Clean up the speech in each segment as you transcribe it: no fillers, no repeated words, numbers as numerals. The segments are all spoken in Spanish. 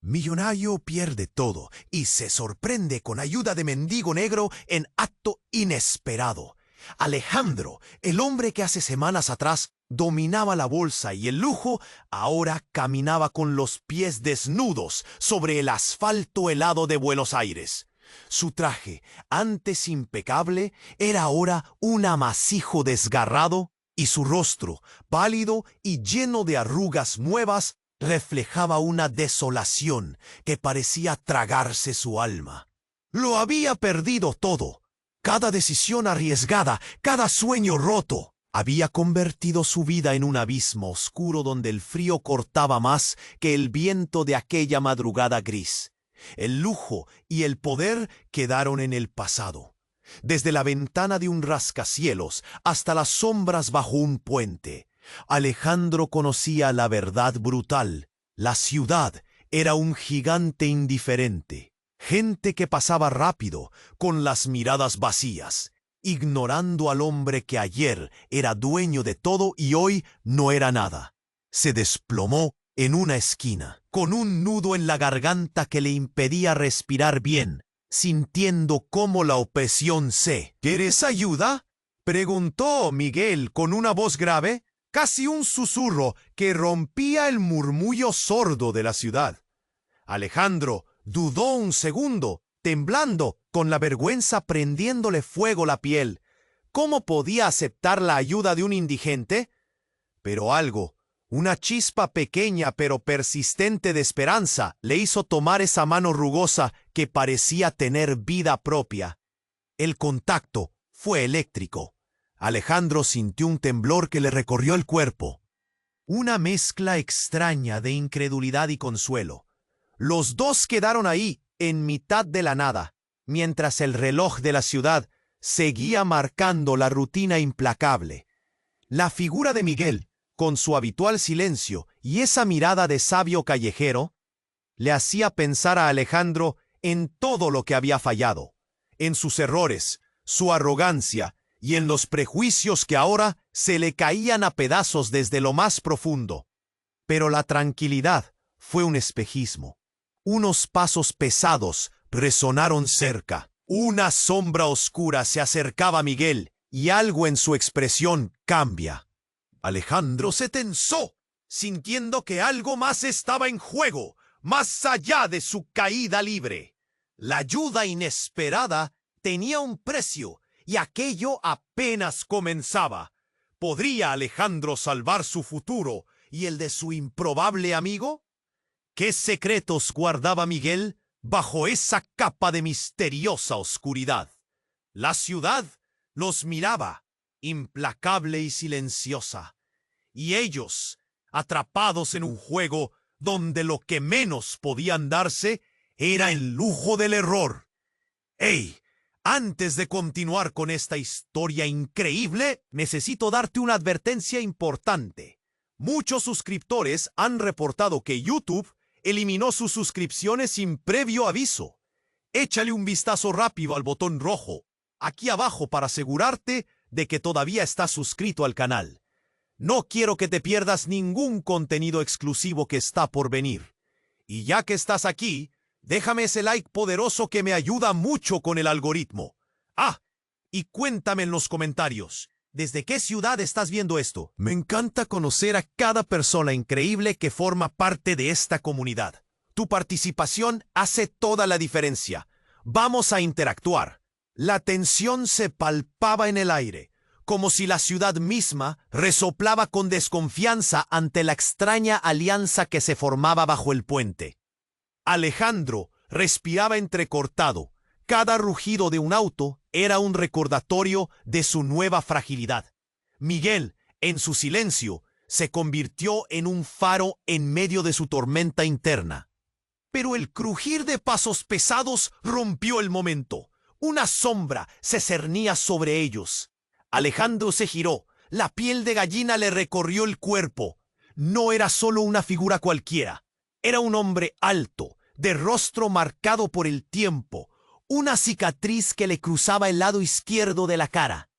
Millonario pierde todo y se sorprende con ayuda de mendigo negro en acto inesperado. Alejandro, el hombre que hace semanas atrás dominaba la bolsa y el lujo, ahora caminaba con los pies desnudos sobre el asfalto helado de Buenos Aires. Su traje, antes impecable, era ahora un amasijo desgarrado y su rostro, pálido y lleno de arrugas nuevas, reflejaba una desolación que parecía tragarse su alma. Lo había perdido todo. Cada decisión arriesgada, cada sueño roto, había convertido su vida en un abismo oscuro donde el frío cortaba más que el viento de aquella madrugada gris. El lujo y el poder quedaron en el pasado. Desde la ventana de un rascacielos hasta las sombras bajo un puente, Alejandro conocía la verdad brutal. La ciudad era un gigante indiferente. Gente que pasaba rápido, con las miradas vacías, ignorando al hombre que ayer era dueño de todo y hoy no era nada. Se desplomó en una esquina, con un nudo en la garganta que le impedía respirar bien, sintiendo cómo la opresión se... ¿Quieres ayuda?, preguntó Miguel con una voz grave, casi un susurro que rompía el murmullo sordo de la ciudad. Alejandro dudó un segundo, temblando, con la vergüenza prendiéndole fuego la piel. ¿Cómo podía aceptar la ayuda de un indigente? Pero algo, una chispa pequeña pero persistente de esperanza, le hizo tomar esa mano rugosa que parecía tener vida propia. El contacto fue eléctrico. Alejandro sintió un temblor que le recorrió el cuerpo. Una mezcla extraña de incredulidad y consuelo. Los dos quedaron ahí, en mitad de la nada, mientras el reloj de la ciudad seguía marcando la rutina implacable. La figura de Miguel, con su habitual silencio y esa mirada de sabio callejero, le hacía pensar a Alejandro en todo lo que había fallado, en sus errores, su arrogancia y en los prejuicios que ahora se le caían a pedazos desde lo más profundo. Pero la tranquilidad fue un espejismo. Unos pasos pesados resonaron cerca. Una sombra oscura se acercaba a Miguel y algo en su expresión cambia. Alejandro se tensó, sintiendo que algo más estaba en juego, más allá de su caída libre. La ayuda inesperada tenía un precio y aquello apenas comenzaba. ¿Podría Alejandro salvar su futuro y el de su improbable amigo? ¿Qué secretos guardaba Miguel bajo esa capa de misteriosa oscuridad? La ciudad los miraba, implacable y silenciosa, y ellos, atrapados en un juego donde lo que menos podían darse era el lujo del error. ¡Ey! Antes de continuar con esta historia increíble, necesito darte una advertencia importante. Muchos suscriptores han reportado que YouTube eliminó sus suscripciones sin previo aviso. Échale un vistazo rápido al botón rojo, aquí abajo, para asegurarte de que todavía estás suscrito al canal. No quiero que te pierdas ningún contenido exclusivo que está por venir. Y ya que estás aquí, déjame ese like poderoso que me ayuda mucho con el algoritmo. Ah, y cuéntame en los comentarios, ¿desde qué ciudad estás viendo esto? Me encanta conocer a cada persona increíble que forma parte de esta comunidad. Tu participación hace toda la diferencia. Vamos a interactuar. La tensión se palpaba en el aire, como si la ciudad misma resoplaba con desconfianza ante la extraña alianza que se formaba bajo el puente. Alejandro respiraba entrecortado. Cada rugido de un auto era un recordatorio de su nueva fragilidad. Miguel, en su silencio, se convirtió en un faro en medio de su tormenta interna. Pero el crujir de pasos pesados rompió el momento. Una sombra se cernía sobre ellos. Alejandro se giró. La piel de gallina le recorrió el cuerpo. No era solo una figura cualquiera. Era un hombre alto, de rostro marcado por el tiempo, una cicatriz que le cruzaba el lado izquierdo de la cara.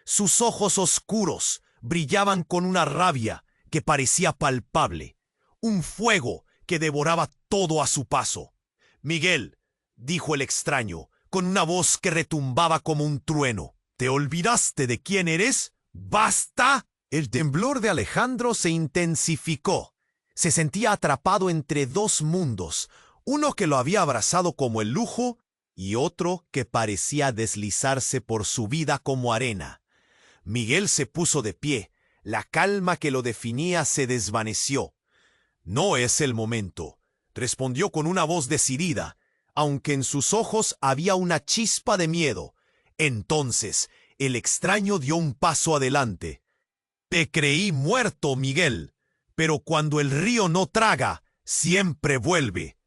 Sus ojos oscuros brillaban con una rabia que parecía palpable, un fuego que devoraba todo a su paso. «Miguel», dijo el extraño, con una voz que retumbaba como un trueno, «¿te olvidaste de quién eres? ¡Basta!». El temblor de Alejandro se intensificó. Se sentía atrapado entre dos mundos, uno que lo había abrazado como el lujo y otro que parecía deslizarse por su vida como arena. Miguel se puso de pie. La calma que lo definía se desvaneció. «No es el momento», respondió con una voz decidida, aunque en sus ojos había una chispa de miedo. Entonces, el extraño dio un paso adelante. «Te creí muerto, Miguel, pero cuando el río no traga, siempre vuelve.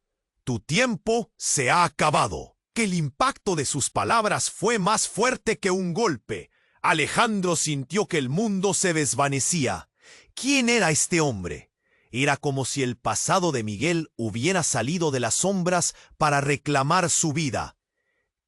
Tu tiempo se ha acabado». Que el impacto de sus palabras fue más fuerte que un golpe. Alejandro sintió que el mundo se desvanecía. ¿Quién era este hombre? Era como si el pasado de Miguel hubiera salido de las sombras para reclamar su vida.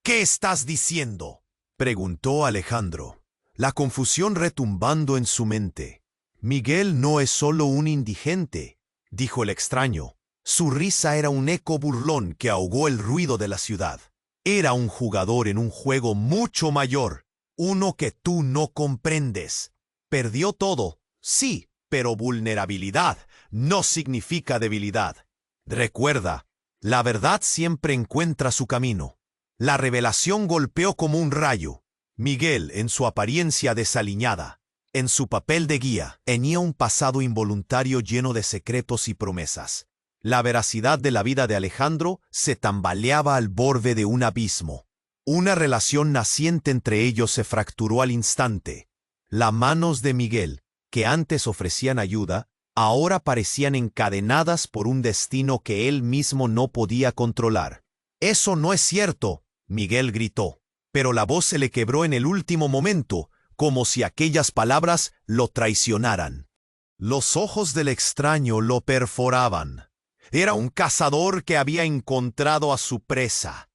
«¿Qué estás diciendo?», preguntó Alejandro, la confusión retumbando en su mente. «Miguel no es solo un indigente», dijo el extraño. Su risa era un eco burlón que ahogó el ruido de la ciudad. «Era un jugador en un juego mucho mayor, uno que tú no comprendes. Perdió todo, sí, pero vulnerabilidad no significa debilidad. Recuerda, la verdad siempre encuentra su camino». La revelación golpeó como un rayo. Miguel, en su apariencia desaliñada, en su papel de guía, tenía un pasado involuntario lleno de secretos y promesas. La veracidad de la vida de Alejandro se tambaleaba al borde de un abismo. Una relación naciente entre ellos se fracturó al instante. Las manos de Miguel, que antes ofrecían ayuda, ahora parecían encadenadas por un destino que él mismo no podía controlar. «Eso no es cierto», Miguel gritó, pero la voz se le quebró en el último momento, como si aquellas palabras lo traicionaran. Los ojos del extraño lo perforaban. Era un cazador que había encontrado a su presa.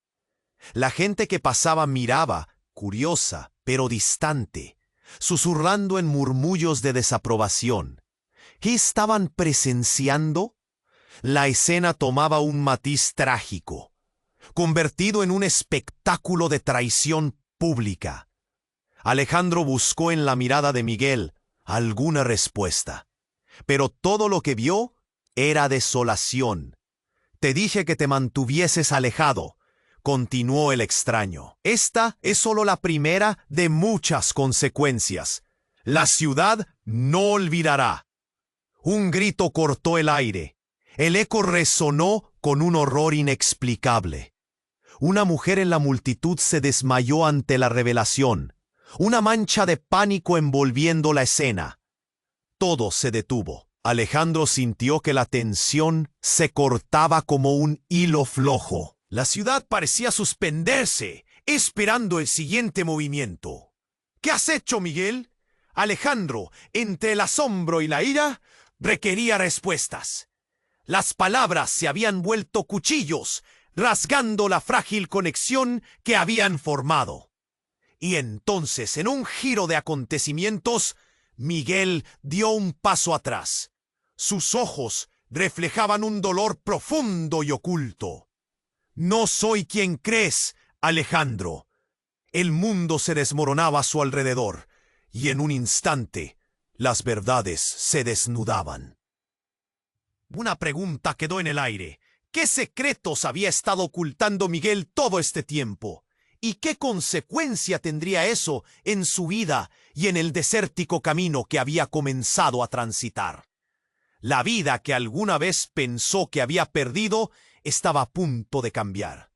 La gente que pasaba miraba, curiosa, pero distante, susurrando en murmullos de desaprobación. ¿Qué estaban presenciando? La escena tomaba un matiz trágico, convertido en un espectáculo de traición pública. Alejandro buscó en la mirada de Miguel alguna respuesta, pero todo lo que vio era desolación. «Te dije que te mantuvieses alejado», continuó el extraño. «Esta es solo la primera de muchas consecuencias. La ciudad no olvidará». Un grito cortó el aire. El eco resonó con un horror inexplicable. Una mujer en la multitud se desmayó ante la revelación, una mancha de pánico envolviendo la escena. Todo se detuvo. Alejandro sintió que la tensión se cortaba como un hilo flojo. La ciudad parecía suspenderse, esperando el siguiente movimiento. «¿Qué has hecho, Miguel?». Alejandro, entre el asombro y la ira, requería respuestas. Las palabras se habían vuelto cuchillos, rasgando la frágil conexión que habían formado. Y entonces, en un giro de acontecimientos, Miguel dio un paso atrás. Sus ojos reflejaban un dolor profundo y oculto. «No soy quien crees, Alejandro». El mundo se desmoronaba a su alrededor, y en un instante, las verdades se desnudaban. Una pregunta quedó en el aire. ¿Qué secretos había estado ocultando Miguel todo este tiempo? ¿Y qué consecuencia tendría eso en su vida y en el desértico camino que había comenzado a transitar? La vida que alguna vez pensó que había perdido estaba a punto de cambiar,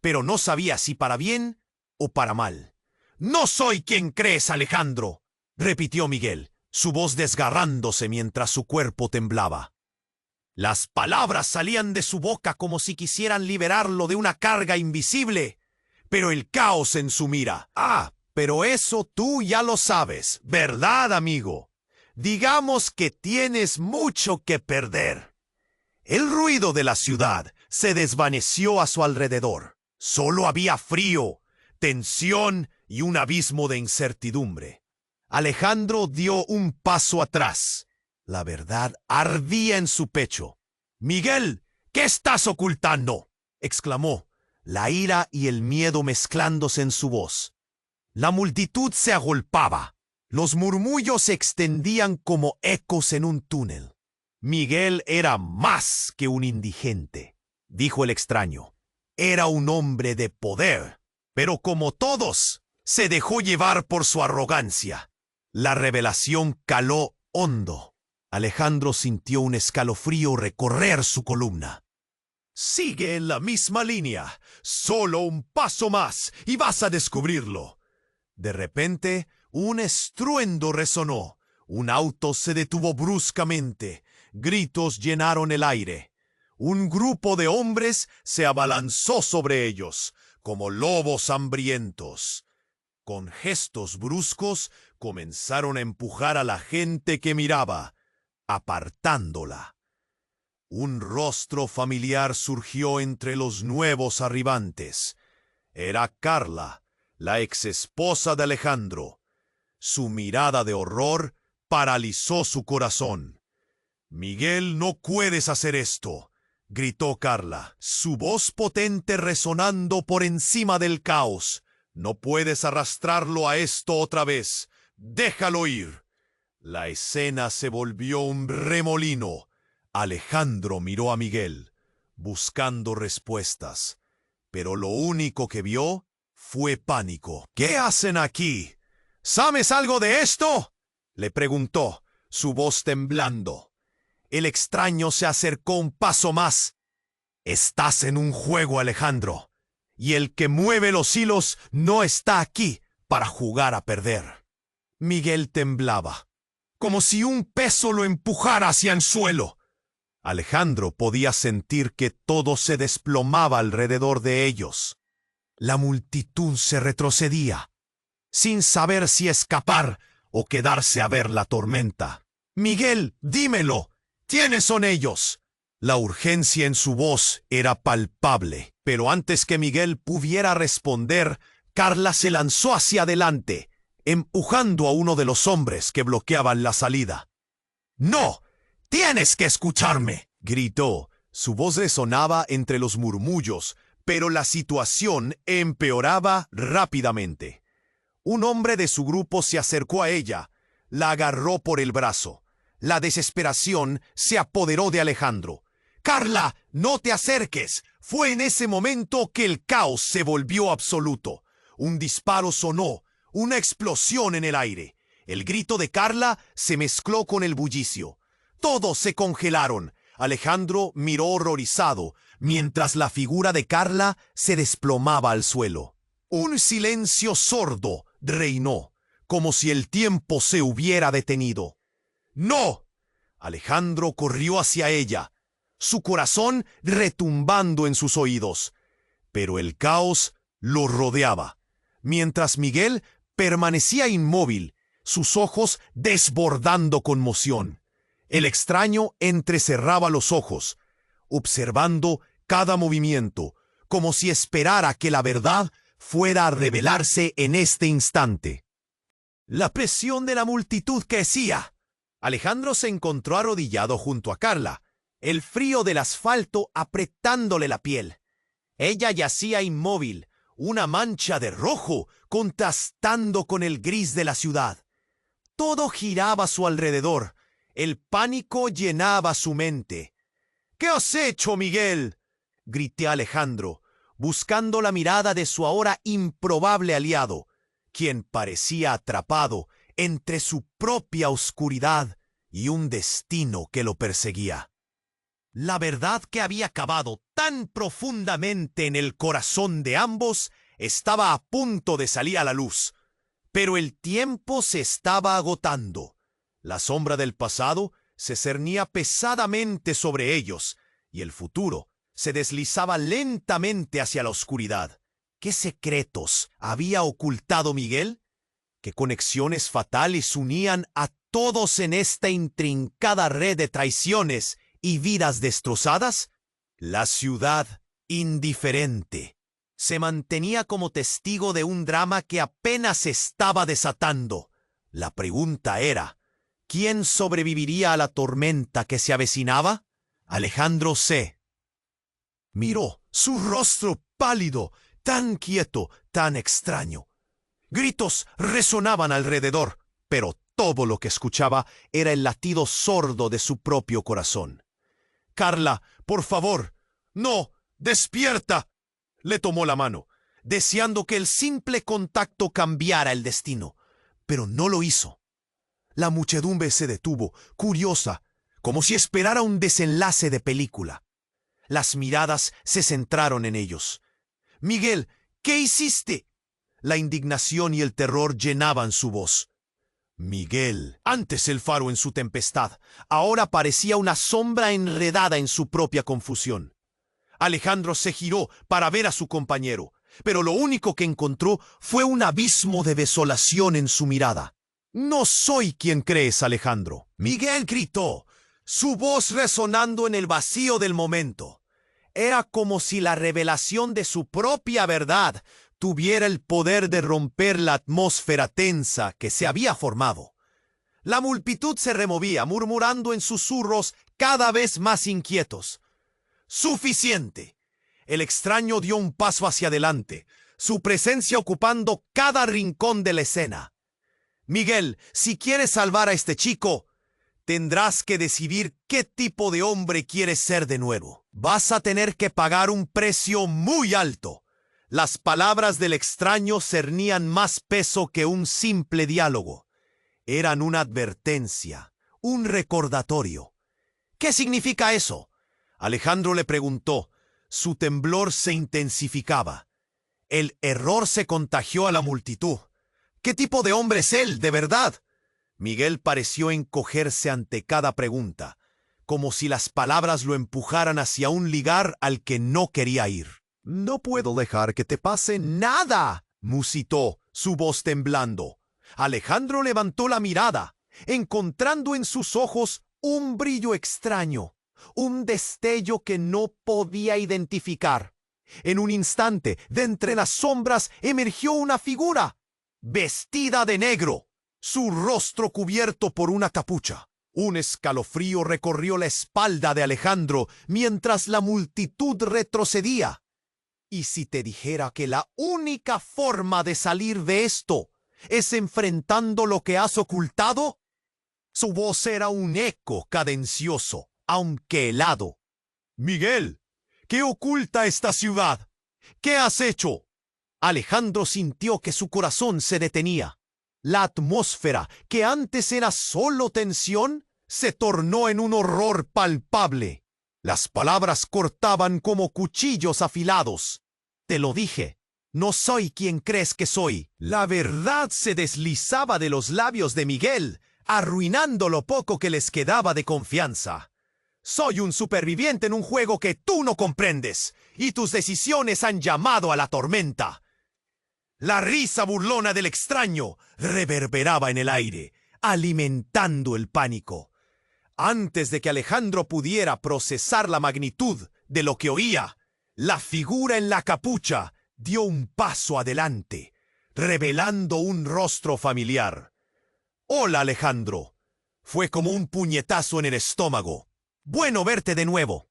pero no sabía si para bien o para mal. «No soy quien crees, Alejandro», repitió Miguel, su voz desgarrándose mientras su cuerpo temblaba. Las palabras salían de su boca como si quisieran liberarlo de una carga invisible, pero el caos en su mira. «Ah, pero eso tú ya lo sabes, ¿verdad, amigo? Digamos que tienes mucho que perder». El ruido de la ciudad se desvaneció a su alrededor. Solo había frío, tensión y un abismo de incertidumbre. Alejandro dio un paso atrás. La verdad ardía en su pecho. «Miguel, ¿qué estás ocultando?», exclamó, la ira y el miedo mezclándose en su voz. La multitud se agolpaba. Los murmullos se extendían como ecos en un túnel. «Miguel era más que un indigente», dijo el extraño. «Era un hombre de poder, pero como todos, se dejó llevar por su arrogancia». La revelación caló hondo. Alejandro sintió un escalofrío recorrer su columna. «Sigue en la misma línea. Solo un paso más y vas a descubrirlo». De repente, un estruendo resonó. Un auto se detuvo bruscamente. Gritos llenaron el aire. Un grupo de hombres se abalanzó sobre ellos, como lobos hambrientos. Con gestos bruscos, comenzaron a empujar a la gente que miraba, apartándola. Un rostro familiar surgió entre los nuevos arribantes. Era Carla, la exesposa de Alejandro. Su mirada de horror paralizó su corazón. «Miguel, no puedes hacer esto», gritó Carla, su voz potente resonando por encima del caos. «No puedes arrastrarlo a esto otra vez. Déjalo ir». La escena se volvió un remolino. Alejandro miró a Miguel, buscando respuestas, pero lo único que vio fue pánico. «¿Qué hacen aquí? ¿Sabes algo de esto?», le preguntó, su voz temblando. El extraño se acercó un paso más. «Estás en un juego, Alejandro, y el que mueve los hilos no está aquí para jugar a perder». Miguel temblaba, como si un peso lo empujara hacia el suelo. Alejandro podía sentir que todo se desplomaba alrededor de ellos. La multitud se retrocedía, sin saber si escapar o quedarse a ver la tormenta. «Miguel, dímelo, ¿quiénes son ellos?». La urgencia en su voz era palpable, pero antes que Miguel pudiera responder, Carla se lanzó hacia adelante, empujando a uno de los hombres que bloqueaban la salida. «¡No! ¡Tienes que escucharme!», gritó. Su voz resonaba entre los murmullos, pero la situación empeoraba rápidamente. Un hombre de su grupo se acercó a ella, la agarró por el brazo. La desesperación se apoderó de Alejandro. «¡Carla, no te acerques!». Fue en ese momento que el caos se volvió absoluto. Un disparo sonó, una explosión en el aire. El grito de Carla se mezcló con el bullicio. Todos se congelaron. Alejandro miró horrorizado, mientras la figura de Carla se desplomaba al suelo. Un silencio sordo reinó, como si el tiempo se hubiera detenido. «¡No!». Alejandro corrió hacia ella, su corazón retumbando en sus oídos. Pero el caos lo rodeaba, mientras Miguel permanecía inmóvil, sus ojos desbordando conmoción. El extraño entrecerraba los ojos, observando cada movimiento, como si esperara que la verdad fuera a revelarse en este instante. La presión de la multitud crecía. Alejandro se encontró arrodillado junto a Carla, el frío del asfalto apretándole la piel. Ella yacía inmóvil, una mancha de rojo contrastando con el gris de la ciudad. Todo giraba a su alrededor. El pánico llenaba su mente. «¿Qué has hecho, Miguel?», grité a Alejandro, buscando la mirada de su ahora improbable aliado, quien parecía atrapado entre su propia oscuridad y un destino que lo perseguía. La verdad que había cavado tan profundamente en el corazón de ambos estaba a punto de salir a la luz, pero el tiempo se estaba agotando. La sombra del pasado se cernía pesadamente sobre ellos, y el futuro se deslizaba lentamente hacia la oscuridad. ¿Qué secretos había ocultado Miguel? ¿Qué conexiones fatales unían a todos en esta intrincada red de traiciones y vidas destrozadas? La ciudad, indiferente, se mantenía como testigo de un drama que apenas se estaba desatando. La pregunta era, ¿quién sobreviviría a la tormenta que se avecinaba? Alejandro se miró, su rostro pálido, tan quieto, tan extraño. Gritos resonaban alrededor, pero todo lo que escuchaba era el latido sordo de su propio corazón. «Carla, por favor, no, despierta». Le tomó la mano, deseando que el simple contacto cambiara el destino, pero no lo hizo. La muchedumbre se detuvo, curiosa, como si esperara un desenlace de película. Las miradas se centraron en ellos. «Miguel, ¿qué hiciste?». La indignación y el terror llenaban su voz. Miguel, antes el faro en su tempestad, ahora parecía una sombra enredada en su propia confusión. Alejandro se giró para ver a su compañero, pero lo único que encontró fue un abismo de desolación en su mirada. «No soy quien crees, Alejandro», Miguel gritó, su voz resonando en el vacío del momento. Era como si la revelación de su propia verdad tuviera el poder de romper la atmósfera tensa que se había formado. La multitud se removía, murmurando en susurros cada vez más inquietos. «Suficiente». El extraño dio un paso hacia adelante, su presencia ocupando cada rincón de la escena. «Miguel, si quieres salvar a este chico, tendrás que decidir qué tipo de hombre quieres ser de nuevo. Vas a tener que pagar un precio muy alto». Las palabras del extraño cernían más peso que un simple diálogo. Eran una advertencia, un recordatorio. «¿Qué significa eso?». Alejandro le preguntó. Su temblor se intensificaba. El error se contagió a la multitud. «¿Qué tipo de hombre es él, de verdad?». Miguel pareció encogerse ante cada pregunta, como si las palabras lo empujaran hacia un lugar al que no quería ir. «No puedo dejar que te pase nada», musitó, su voz temblando. Alejandro levantó la mirada, encontrando en sus ojos un brillo extraño, un destello que no podía identificar. En un instante, de entre las sombras, emergió una figura, vestida de negro, su rostro cubierto por una capucha. Un escalofrío recorrió la espalda de Alejandro mientras la multitud retrocedía. «¿Y si te dijera que la única forma de salir de esto es enfrentando lo que has ocultado?». Su voz era un eco cadencioso, aunque helado. «Miguel, ¿qué oculta esta ciudad? ¿Qué has hecho?». Alejandro sintió que su corazón se detenía. La atmósfera, que antes era solo tensión, se tornó en un horror palpable. Las palabras cortaban como cuchillos afilados. «Te lo dije, no soy quien crees que soy». La verdad se deslizaba de los labios de Miguel, arruinando lo poco que les quedaba de confianza. «Soy un superviviente en un juego que tú no comprendes, y tus decisiones han llamado a la tormenta». La risa burlona del extraño reverberaba en el aire, alimentando el pánico. Antes de que Alejandro pudiera procesar la magnitud de lo que oía, la figura en la capucha dio un paso adelante, revelando un rostro familiar. «Hola, Alejandro». Fue como un puñetazo en el estómago. «Bueno verte de nuevo».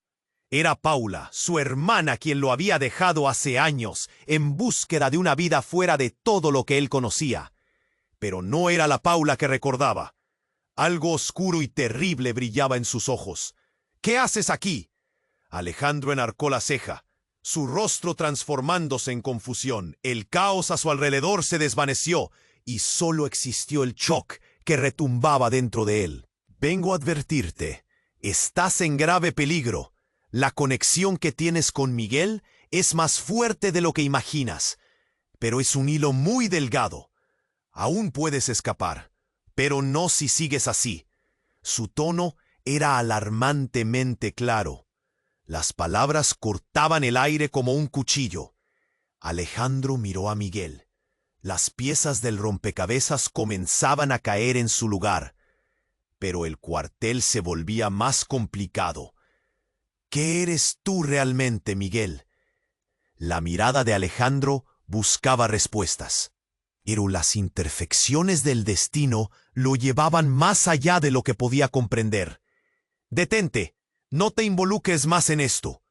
Era Paula, su hermana, quien lo había dejado hace años, en búsqueda de una vida fuera de todo lo que él conocía. Pero no era la Paula que recordaba. Algo oscuro y terrible brillaba en sus ojos. «¿Qué haces aquí?». Alejandro enarcó la ceja, su rostro transformándose en confusión. El caos a su alrededor se desvaneció y solo existió el shock que retumbaba dentro de él. «Vengo a advertirte. Estás en grave peligro. La conexión que tienes con Miguel es más fuerte de lo que imaginas, pero es un hilo muy delgado. Aún puedes escapar, pero no si sigues así». Su tono era alarmantemente claro. Las palabras cortaban el aire como un cuchillo. Alejandro miró a Miguel. Las piezas del rompecabezas comenzaban a caer en su lugar, pero el cuartel se volvía más complicado. «¿Qué eres tú realmente, Miguel?». La mirada de Alejandro buscaba respuestas, pero las imperfecciones del destino lo llevaban más allá de lo que podía comprender. «Detente», No te involucres más en esto.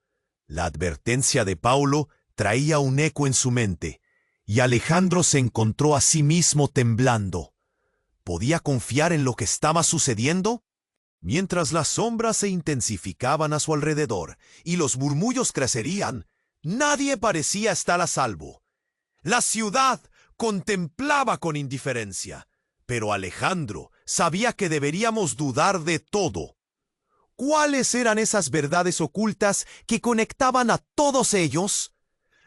La advertencia de Paulo traía un eco en su mente, y Alejandro se encontró a sí mismo temblando. ¿Podía confiar en lo que estaba sucediendo? Mientras las sombras se intensificaban a su alrededor y los murmullos crecerían, nadie parecía estar a salvo. La ciudad contemplaba con indiferencia, pero Alejandro sabía que deberíamos dudar de todo. ¿Cuáles eran esas verdades ocultas que conectaban a todos ellos?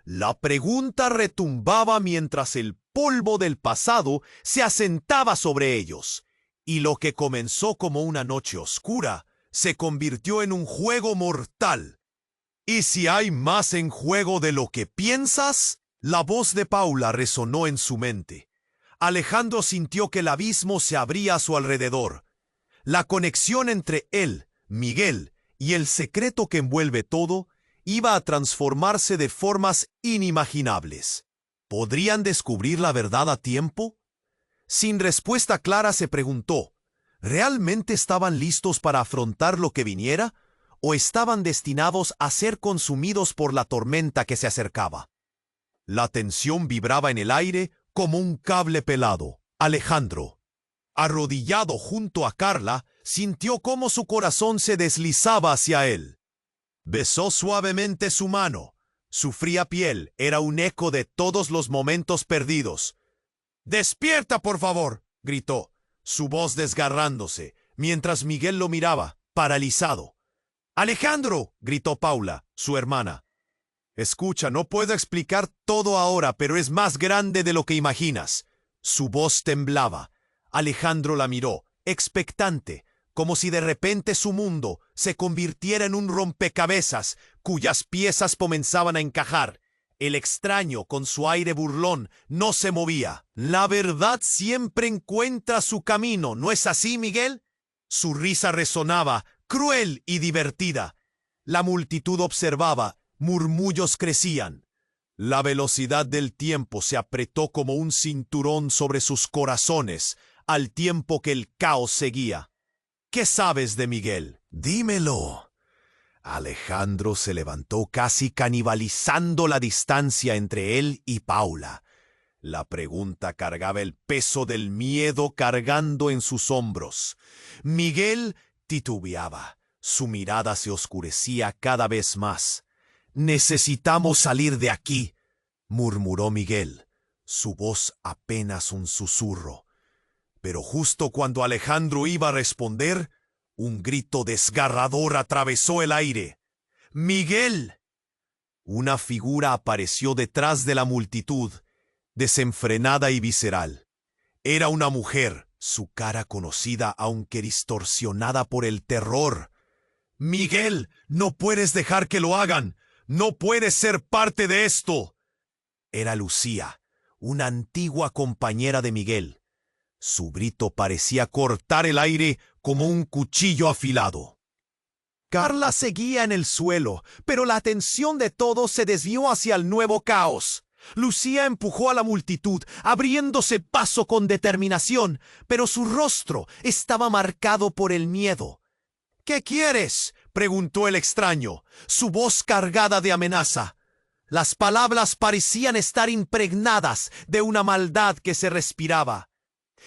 La pregunta retumbaba mientras el polvo del pasado se asentaba sobre ellos, y lo que comenzó como una noche oscura se convirtió en un juego mortal. ¿Y si hay más en juego de lo que piensas? La voz de Paula resonó en su mente. Alejandro sintió que el abismo se abría a su alrededor. La conexión entre él, Miguel, y el secreto que envuelve todo iba a transformarse de formas inimaginables. ¿Podrían descubrir la verdad a tiempo? Sin respuesta clara se preguntó, ¿realmente estaban listos para afrontar lo que viniera? ¿O estaban destinados a ser consumidos por la tormenta que se acercaba? La tensión vibraba en el aire como un cable pelado. Alejandro, arrodillado junto a Carla, sintió cómo su corazón se deslizaba hacia él. Besó suavemente su mano. Su fría piel era un eco de todos los momentos perdidos. «¡Despierta, por favor!», gritó, su voz desgarrándose, mientras Miguel lo miraba, paralizado. «¡Alejandro!», gritó Paula, su hermana. «Escucha, no puedo explicar todo ahora, pero es más grande de lo que imaginas». Su voz temblaba. Alejandro la miró, expectante, como si de repente su mundo se convirtiera en un rompecabezas cuyas piezas comenzaban a encajar. El extraño, con su aire burlón, no se movía. «La verdad siempre encuentra su camino, ¿no es así, Miguel?». Su risa resonaba, cruel y divertida. La multitud observaba, murmullos crecían. La velocidad del tiempo se apretó como un cinturón sobre sus corazones, al tiempo que el caos seguía. «¿Qué sabes de Miguel?». «Dímelo». Alejandro se levantó casi canibalizando la distancia entre él y Paula. La pregunta cargaba el peso del miedo cargando en sus hombros. Miguel titubeaba. Su mirada se oscurecía cada vez más. «Necesitamos salir de aquí», murmuró Miguel, su voz apenas un susurro. Pero justo cuando Alejandro iba a responder, un grito desgarrador atravesó el aire. «¡Miguel!». Una figura apareció detrás de la multitud, desenfrenada y visceral. Era una mujer, su cara conocida aunque distorsionada por el terror. «¡Miguel! ¡No puedes dejar que lo hagan! ¡No puedes ser parte de esto!». Era Lucía, una antigua compañera de Miguel. Su grito parecía cortar el aire como un cuchillo afilado. Carla seguía en el suelo, pero la atención de todos se desvió hacia el nuevo caos. Lucía empujó a la multitud, abriéndose paso con determinación, pero su rostro estaba marcado por el miedo. «¿Qué quieres?», preguntó el extraño, su voz cargada de amenaza. Las palabras parecían estar impregnadas de una maldad que se respiraba.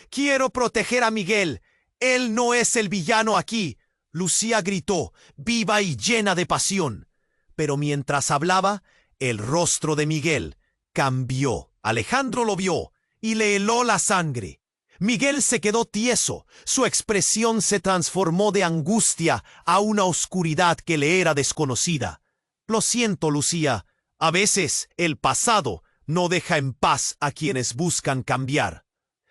«Quiero proteger a Miguel. Él no es el villano aquí», Lucía gritó, viva y llena de pasión. Pero mientras hablaba, el rostro de Miguel cambió. Alejandro lo vio y le heló la sangre. Miguel se quedó tieso. Su expresión se transformó de angustia a una oscuridad que le era desconocida. «Lo siento, Lucía. A veces el pasado no deja en paz a quienes buscan cambiar».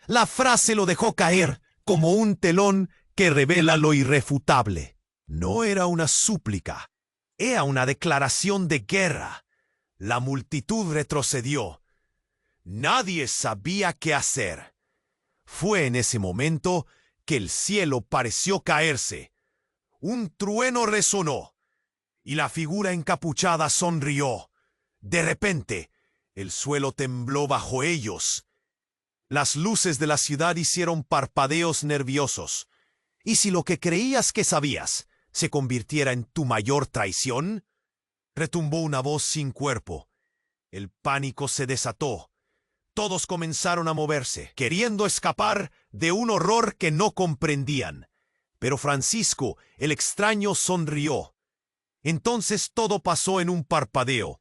La frase lo dejó caer como un telón que revela lo irrefutable. No era una súplica, era una declaración de guerra. La multitud retrocedió. Nadie sabía qué hacer. Fue en ese momento que el cielo pareció caerse. Un trueno resonó y la figura encapuchada sonrió. De repente, el suelo tembló bajo ellos. Las luces de la ciudad hicieron parpadeos nerviosos. Y si lo que creías que sabías se convirtiera en tu mayor traición? Retumbó una voz sin cuerpo. El pánico se desató. Todos comenzaron a moverse, queriendo escapar de un horror que no comprendían. Pero Francisco, el extraño, sonrió. Entonces todo pasó en un parpadeo,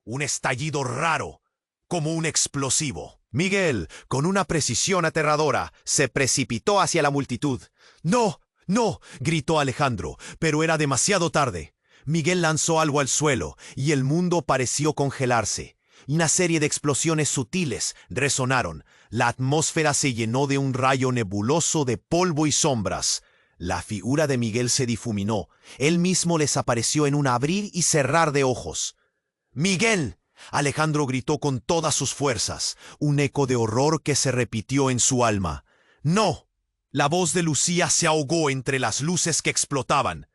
un estallido raro, como un explosivo. Miguel, con una precisión aterradora, se precipitó hacia la multitud. ¡No! ¡No! Gritó Alejandro, pero era demasiado tarde. Miguel lanzó algo al suelo, y el mundo pareció congelarse. Una serie de explosiones sutiles resonaron. La atmósfera se llenó de un rayo nebuloso de polvo y sombras. La figura de Miguel se difuminó. Él mismo les apareció en un abrir y cerrar de ojos. ¡Miguel! Alejandro gritó con todas sus fuerzas, un eco de horror que se repitió en su alma. ¡No! La voz de Lucía se ahogó entre las luces que explotaban.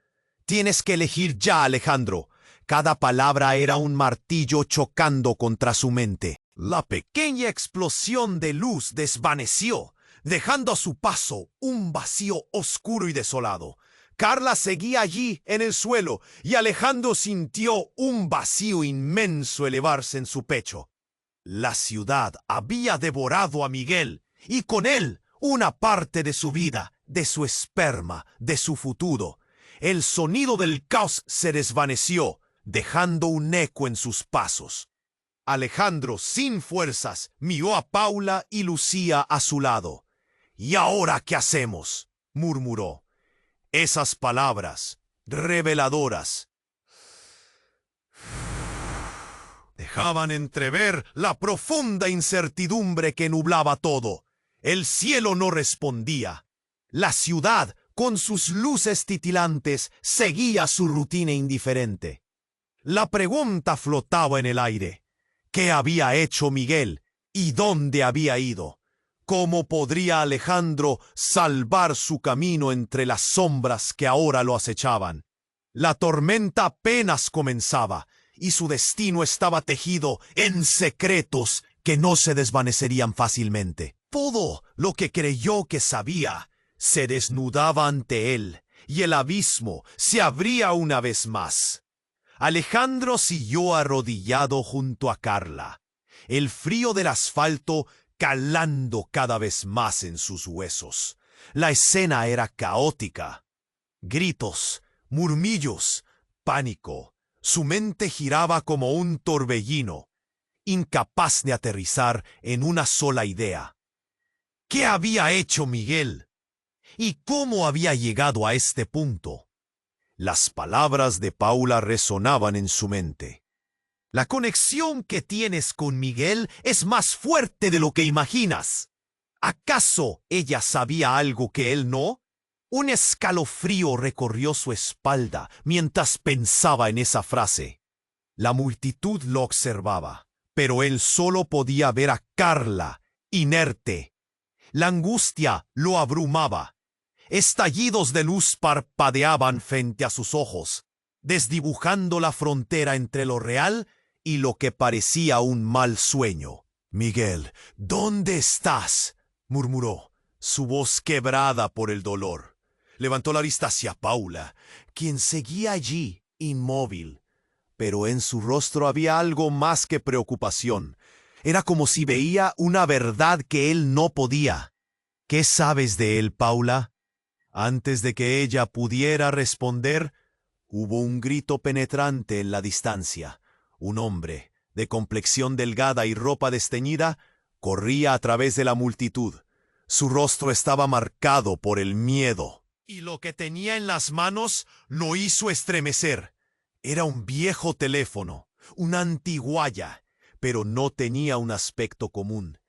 Tienes que elegir ya, Alejandro. Cada palabra era un martillo chocando contra su mente. La pequeña explosión de luz desvaneció, dejando a su paso un vacío oscuro y desolado. Carla seguía allí en el suelo y Alejandro sintió un vacío inmenso elevarse en su pecho. La ciudad había devorado a Miguel y con él una parte de su vida, de su esperma, de su futuro. El sonido del caos se desvaneció, dejando un eco en sus pasos. Alejandro, sin fuerzas, miró a Paula y Lucía a su lado. ¿Y ahora qué hacemos?, murmuró. Esas palabras, reveladoras, dejaban entrever la profunda incertidumbre que nublaba todo. El cielo no respondía. La ciudad, con sus luces titilantes, seguía su rutina indiferente. La pregunta flotaba en el aire. ¿Qué había hecho Miguel? ¿Y dónde había ido? ¿Cómo podría Alejandro salvar su camino entre las sombras que ahora lo acechaban? La tormenta apenas comenzaba, y su destino estaba tejido en secretos que no se desvanecerían fácilmente. Todo lo que creyó que sabía se desnudaba ante él, y el abismo se abría una vez más. Alejandro siguió arrodillado junto a Carla, el frío del asfalto calando cada vez más en sus huesos. La escena era caótica. Gritos, murmullos, pánico. Su mente giraba como un torbellino, incapaz de aterrizar en una sola idea. ¿Qué había hecho Miguel? ¿Y cómo había llegado a este punto? Las palabras de Paula resonaban en su mente. La conexión que tienes con Miguel es más fuerte de lo que imaginas. ¿Acaso ella sabía algo que él no? Un escalofrío recorrió su espalda mientras pensaba en esa frase. La multitud lo observaba, pero él solo podía ver a Carla, inerte. La angustia lo abrumaba. Estallidos de luz parpadeaban frente a sus ojos, desdibujando la frontera entre lo real y lo que parecía un mal sueño. «Miguel, ¿dónde estás?», murmuró, su voz quebrada por el dolor. Levantó la vista hacia Paula, quien seguía allí, inmóvil. Pero en su rostro había algo más que preocupación. Era como si veía una verdad que él no podía. «¿Qué sabes de él, Paula?». Antes de que ella pudiera responder, hubo un grito penetrante en la distancia. Un hombre, de complexión delgada y ropa desteñida, corría a través de la multitud. Su rostro estaba marcado por el miedo, y lo que tenía en las manos lo hizo estremecer. Era un viejo teléfono, una antiguaya, pero no tenía un aspecto común.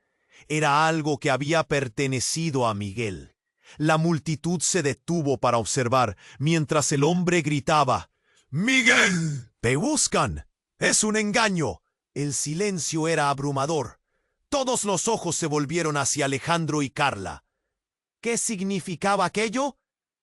Era algo que había pertenecido a Miguel. La multitud se detuvo para observar, mientras el hombre gritaba: «¡Miguel! ¡Te buscan! ¡Es un engaño!». El silencio era abrumador. Todos los ojos se volvieron hacia Alejandro y Carla. ¿Qué significaba aquello?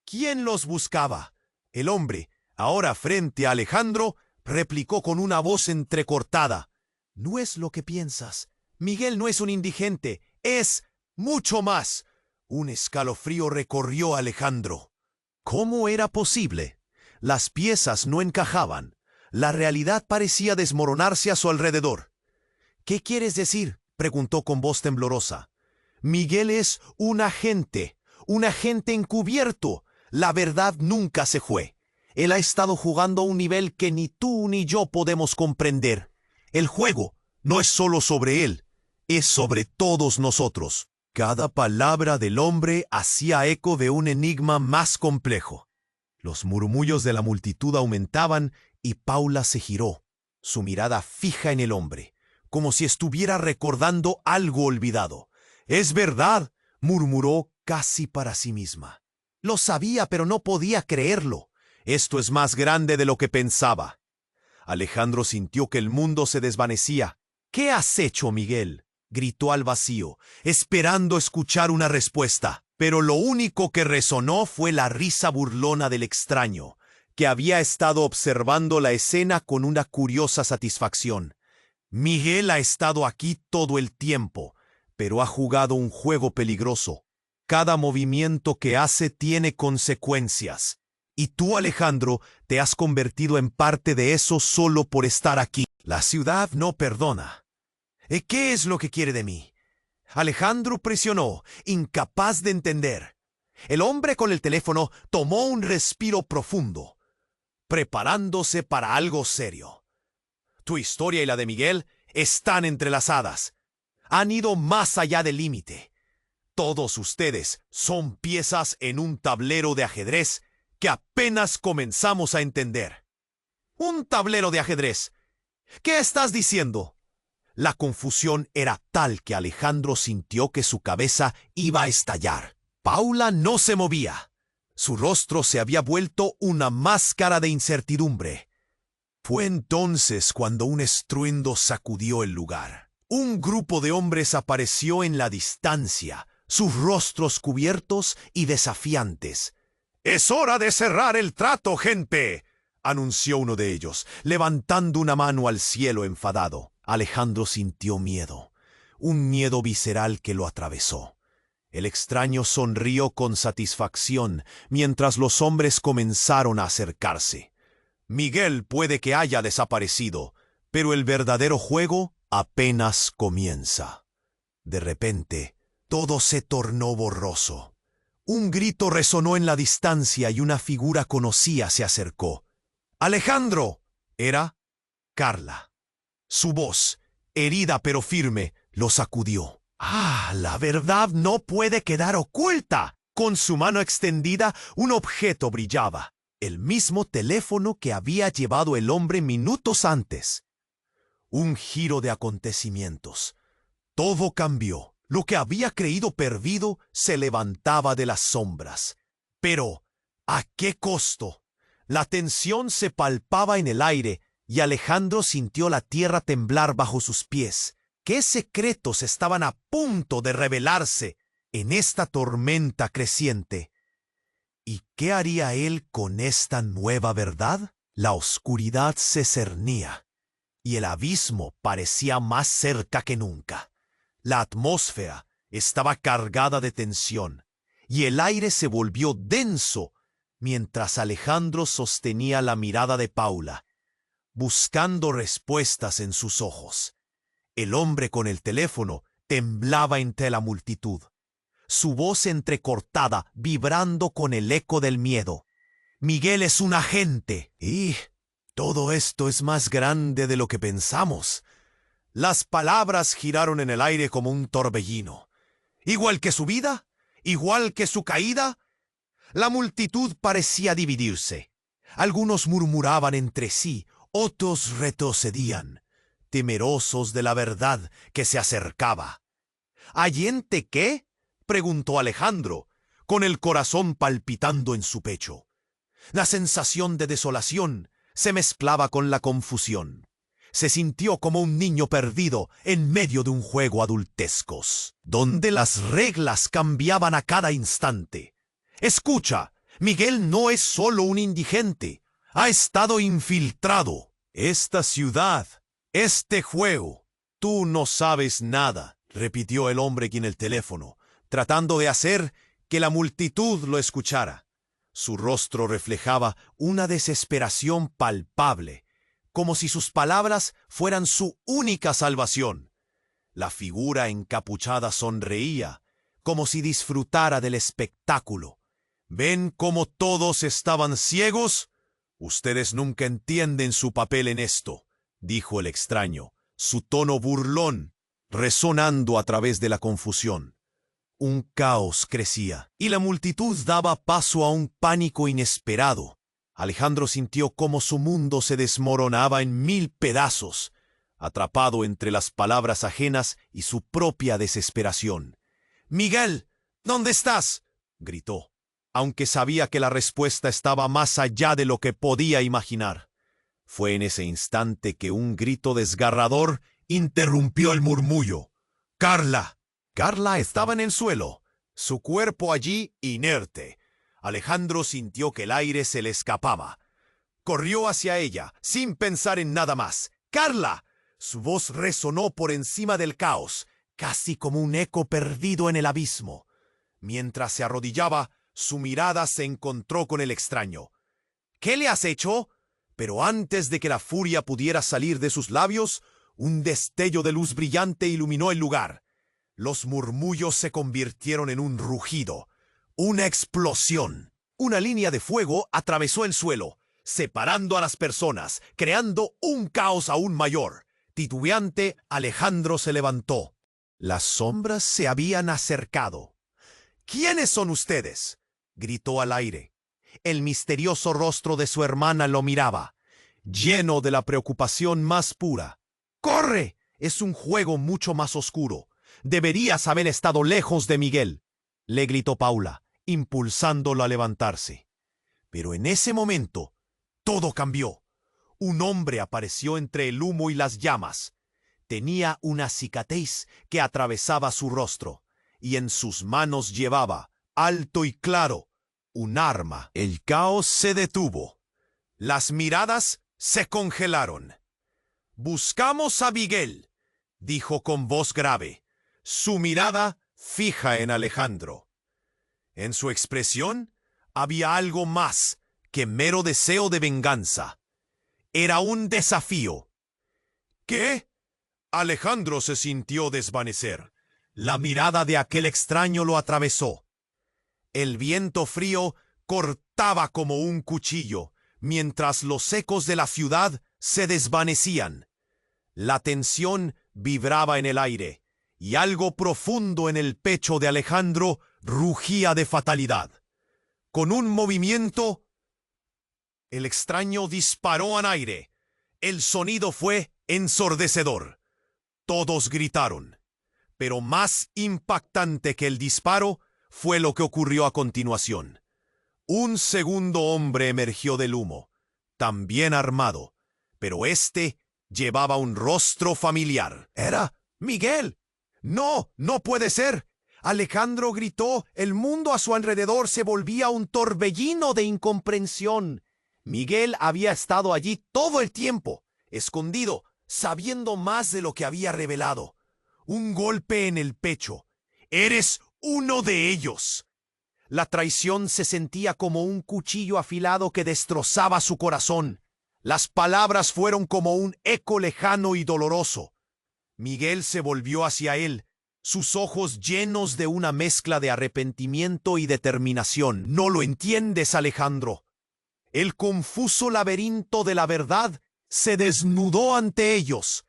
¿Quién los buscaba? El hombre, ahora frente a Alejandro, replicó con una voz entrecortada: «No es lo que piensas. Miguel no es un indigente, es mucho más». Un escalofrío recorrió a Alejandro. ¿Cómo era posible? Las piezas no encajaban. La realidad parecía desmoronarse a su alrededor. ¿Qué quieres decir?, preguntó con voz temblorosa. Miguel es un agente encubierto. La verdad nunca se fue. Él ha estado jugando a un nivel que ni tú ni yo podemos comprender. El juego no es solo sobre él, es sobre todos nosotros. Cada palabra del hombre hacía eco de un enigma más complejo. Los murmullos de la multitud aumentaban y Paula se giró, su mirada fija en el hombre, como si estuviera recordando algo olvidado. «Es verdad», murmuró casi para sí misma. Lo sabía, pero no podía creerlo. Esto es más grande de lo que pensaba. Alejandro sintió que el mundo se desvanecía. «¿Qué has hecho, Miguel?», gritó al vacío, esperando escuchar una respuesta. Pero lo único que resonó fue la risa burlona del extraño, que había estado observando la escena con una curiosa satisfacción. Miguel ha estado aquí todo el tiempo, pero ha jugado un juego peligroso. Cada movimiento que hace tiene consecuencias. Y tú, Alejandro, te has convertido en parte de eso solo por estar aquí. La ciudad no perdona. ¿Qué es lo que quiere de mí? Alejandro presionó, incapaz de entender. El hombre con el teléfono tomó un respiro profundo, preparándose para algo serio. Tu historia y la de Miguel están entrelazadas. Han ido más allá del límite. Todos ustedes son piezas en un tablero de ajedrez que apenas comenzamos a entender. ¿Un tablero de ajedrez? ¿Qué estás diciendo? La confusión era tal que Alejandro sintió que su cabeza iba a estallar. Paula no se movía. Su rostro se había vuelto una máscara de incertidumbre. Fue entonces cuando un estruendo sacudió el lugar. Un grupo de hombres apareció en la distancia, sus rostros cubiertos y desafiantes. «Es hora de cerrar el trato, gente», anunció uno de ellos, levantando una mano al cielo enfadado. Alejandro sintió miedo, un miedo visceral que lo atravesó. El extraño sonrió con satisfacción mientras los hombres comenzaron a acercarse. Miguel puede que haya desaparecido, pero el verdadero juego apenas comienza. De repente, todo se tornó borroso. Un grito resonó en la distancia y una figura conocida se acercó. «¡Alejandro!». Era Carla. Su voz, herida pero firme, lo sacudió. «¡Ah, la verdad no puede quedar oculta!». Con su mano extendida, un objeto brillaba. El mismo teléfono que había llevado el hombre minutos antes. Un giro de acontecimientos. Todo cambió. Lo que había creído perdido se levantaba de las sombras. Pero, ¿a qué costo? La tensión se palpaba en el aire y Alejandro sintió la tierra temblar bajo sus pies. ¿Qué secretos estaban a punto de revelarse en esta tormenta creciente? ¿Y qué haría él con esta nueva verdad? La oscuridad se cernía y el abismo parecía más cerca que nunca. La atmósfera estaba cargada de tensión y el aire se volvió denso mientras Alejandro sostenía la mirada de Paula, buscando respuestas en sus ojos. El hombre con el teléfono temblaba entre la multitud, su voz entrecortada vibrando con el eco del miedo. «Miguel es un agente y todo esto es más grande de lo que pensamos». Las palabras giraron en el aire como un torbellino. ¿Igual que su vida? ¿Igual que su caída? La multitud parecía dividirse. Algunos murmuraban entre sí, otros retrocedían, temerosos de la verdad que se acercaba. «¿Allende qué?», preguntó Alejandro, con el corazón palpitando en su pecho. La sensación de desolación se mezclaba con la confusión. Se sintió como un niño perdido en medio de un juego adultescos, donde las reglas cambiaban a cada instante. «Escucha, Miguel no es solo un indigente, ha estado infiltrado. Esta ciudad, este juego, tú no sabes nada», repitió el hombre en el teléfono, tratando de hacer que la multitud lo escuchara. Su rostro reflejaba una desesperación palpable, como si sus palabras fueran su única salvación. La figura encapuchada sonreía, como si disfrutara del espectáculo. ¿Ven cómo todos estaban ciegos? Ustedes nunca entienden su papel en esto, dijo el extraño, su tono burlón, resonando a través de la confusión. Un caos crecía, y la multitud daba paso a un pánico inesperado. Alejandro sintió cómo su mundo se desmoronaba en 1000 pedazos, atrapado entre las palabras ajenas y su propia desesperación. «Miguel, ¿dónde estás?», gritó, aunque sabía que la respuesta estaba más allá de lo que podía imaginar. Fue en ese instante que un grito desgarrador interrumpió el murmullo. «¡Carla!». Carla estaba en el suelo, su cuerpo allí inerte. Alejandro sintió que el aire se le escapaba. Corrió hacia ella, sin pensar en nada más. «¡Carla!». Su voz resonó por encima del caos, casi como un eco perdido en el abismo. Mientras se arrodillaba, su mirada se encontró con el extraño. «¿Qué le has hecho?». Pero antes de que la furia pudiera salir de sus labios, un destello de luz brillante iluminó el lugar. Los murmullos se convirtieron en un rugido, una explosión. Una línea de fuego atravesó el suelo, separando a las personas, creando un caos aún mayor. Titubeante, Alejandro se levantó. Las sombras se habían acercado. «¿Quiénes son ustedes?», gritó al aire. El misterioso rostro de su hermana lo miraba, lleno de la preocupación más pura. «¡Corre! Es un juego mucho más oscuro. Deberías haber estado lejos de Miguel», le gritó Paula, impulsándolo a levantarse. Pero en ese momento, todo cambió. Un hombre apareció entre el humo y las llamas. Tenía una cicatriz que atravesaba su rostro, y en sus manos llevaba, alto y claro, un arma. El caos se detuvo. Las miradas se congelaron. «Buscamos a Miguel», dijo con voz grave, su mirada fija en Alejandro. En su expresión había algo más que mero deseo de venganza. Era un desafío. «¿Qué?». Alejandro se sintió desvanecer. La mirada de aquel extraño lo atravesó. El viento frío cortaba como un cuchillo, mientras los ecos de la ciudad se desvanecían. La tensión vibraba en el aire, y algo profundo en el pecho de Alejandro rugía de fatalidad. Con un movimiento, el extraño disparó al aire. El sonido fue ensordecedor. Todos gritaron, pero más impactante que el disparo fue lo que ocurrió a continuación. Un segundo hombre emergió del humo, también armado, pero este llevaba un rostro familiar. «¡Era Miguel!». «No, no puede ser». Alejandro gritó. El mundo a su alrededor se volvía un torbellino de incomprensión. Miguel había estado allí todo el tiempo, escondido, sabiendo más de lo que había revelado. Un golpe en el pecho. «Eres uno de ellos». La traición se sentía como un cuchillo afilado que destrozaba su corazón. Las palabras fueron como un eco lejano y doloroso. Miguel se volvió hacia él, sus ojos llenos de una mezcla de arrepentimiento y determinación. «No lo entiendes, Alejandro». El confuso laberinto de la verdad se desnudó ante ellos,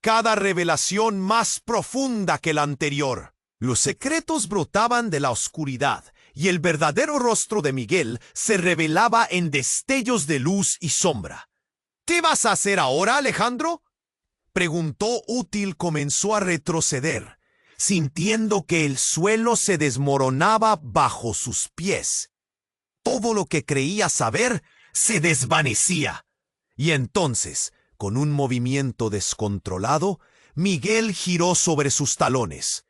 cada revelación más profunda que la anterior. Los secretos brotaban de la oscuridad, y el verdadero rostro de Miguel se revelaba en destellos de luz y sombra. «¿Qué vas a hacer ahora, Alejandro?», preguntó. Útil comenzó a retroceder, sintiendo que el suelo se desmoronaba bajo sus pies. Todo lo que creía saber se desvanecía. Y entonces, con un movimiento descontrolado, Miguel giró sobre sus talones.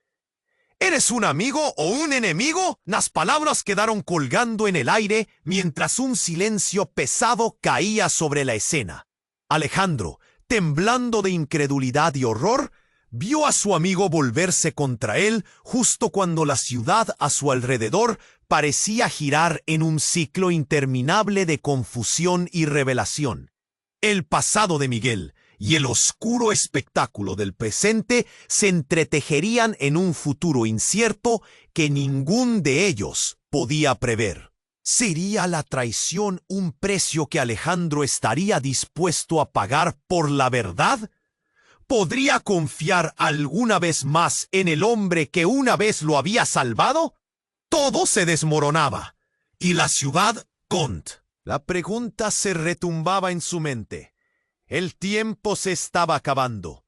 «¿Eres un amigo o un enemigo?». Las palabras quedaron colgando en el aire mientras un silencio pesado caía sobre la escena. Alejandro, temblando de incredulidad y horror, Vio a su amigo volverse contra él justo cuando la ciudad a su alrededor parecía girar en un ciclo interminable de confusión y revelación. El pasado de Miguel y el oscuro espectáculo del presente se entretejerían en un futuro incierto que ningún de ellos podía prever. ¿Sería la traición un precio que Alejandro estaría dispuesto a pagar por la verdad? ¿Podría confiar alguna vez más en el hombre que una vez lo había salvado? Todo se desmoronaba. ¿Y la ciudad, Cont? La pregunta se retumbaba en su mente. El tiempo se estaba acabando.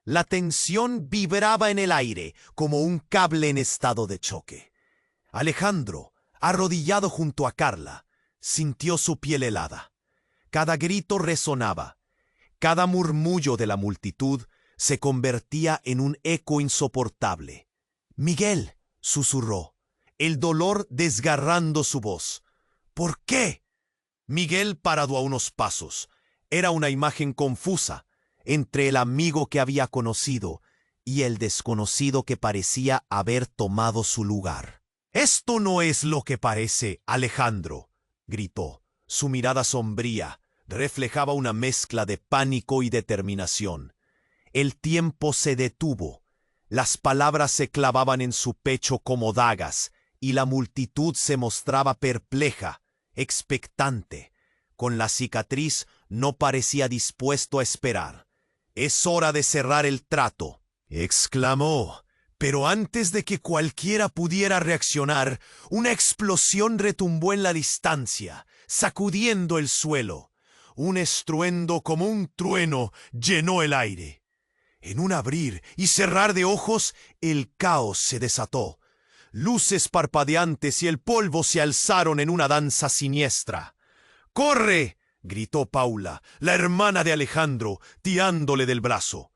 La tensión vibraba en el aire como un cable en estado de choque. Alejandro, arrodillado junto a Carla, sintió su piel helada. Cada grito resonaba. Cada murmullo de la multitud se convertía en un eco insoportable. «Miguel», susurró, el dolor desgarrando su voz. «¿Por qué?» Miguel, parado a unos pasos, era una imagen confusa entre el amigo que había conocido y el desconocido que parecía haber tomado su lugar. «Esto no es lo que parece, Alejandro», gritó. Su mirada sombría reflejaba una mezcla de pánico y determinación. El tiempo se detuvo. Las palabras se clavaban en su pecho como dagas, y la multitud se mostraba perpleja, expectante. Con la cicatriz no parecía dispuesto a esperar. «Es hora de cerrar el trato», exclamó. Pero antes de que cualquiera pudiera reaccionar, una explosión retumbó en la distancia, sacudiendo el suelo. Un estruendo como un trueno llenó el aire. En un abrir y cerrar de ojos, el caos se desató. Luces parpadeantes y el polvo se alzaron en una danza siniestra. «¡Corre!», gritó Paula, la hermana de Alejandro, tirándole del brazo.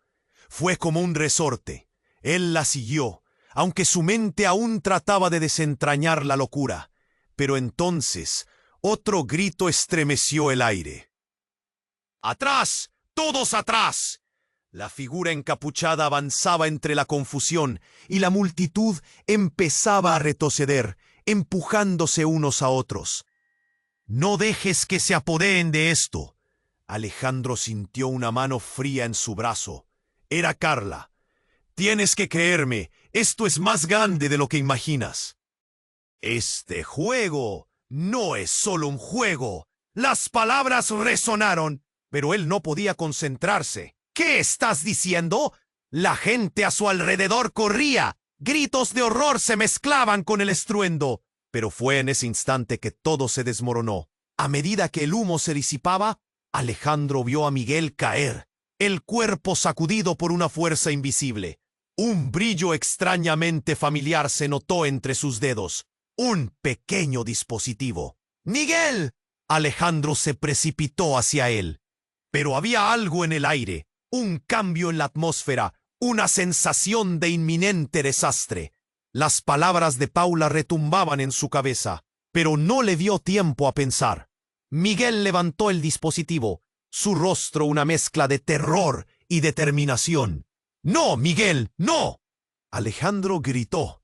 Fue como un resorte. Él la siguió, aunque su mente aún trataba de desentrañar la locura. Pero entonces otro grito estremeció el aire. «¡Atrás! ¡Todos atrás!». La figura encapuchada avanzaba entre la confusión y la multitud empezaba a retroceder, empujándose unos a otros. «No dejes que se apoderen de esto». Alejandro sintió una mano fría en su brazo. Era Carla. «Tienes que creerme, esto es más grande de lo que imaginas». «Este juego no es solo un juego». Las palabras resonaron, pero él no podía concentrarse. «¿Qué estás diciendo?». La gente a su alrededor corría. Gritos de horror se mezclaban con el estruendo. Pero fue en ese instante que todo se desmoronó. A medida que el humo se disipaba, Alejandro vio a Miguel caer, el cuerpo sacudido por una fuerza invisible. Un brillo extrañamente familiar se notó entre sus dedos. Un pequeño dispositivo. «¡Miguel!». Alejandro se precipitó hacia él. Pero había algo en el aire, un cambio en la atmósfera, una sensación de inminente desastre. Las palabras de Paula retumbaban en su cabeza, pero no le dio tiempo a pensar. Miguel levantó el dispositivo, su rostro una mezcla de terror y determinación. «¡No, Miguel, no!». Alejandro gritó,